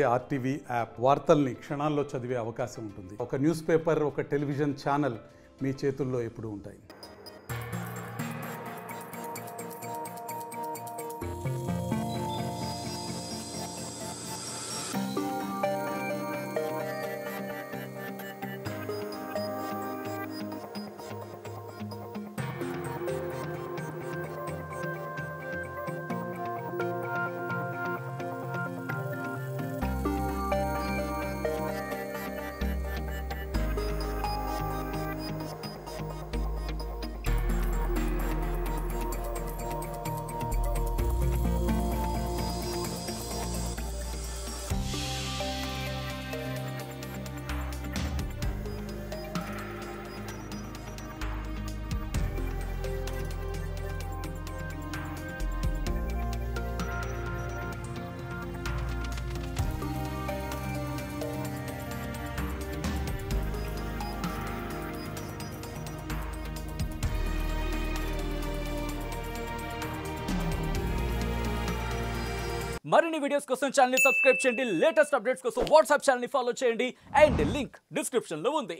RTV app వార్తల్ని క్షణాల్లో చదివే అవకాశం ఉంటుంది. ఒక న్యూస్ పేపర్, ఒక టెలివిజన్ ఛానల్ మీ చేతుల్లో ఎప్పుడూ ఉంటాయి. మరిన్ని వీడియోస్ కోసం ఛానల్ ని సబ్స్క్రైబ్ చేయండి. లేటెస్ట్ అప్డేట్స్ కోసం వాట్సాప్ ఛానల్ ని ఫాలో చేయండి. అండ్ లింక్ డిస్క్రిప్షన్ లో ఉంది.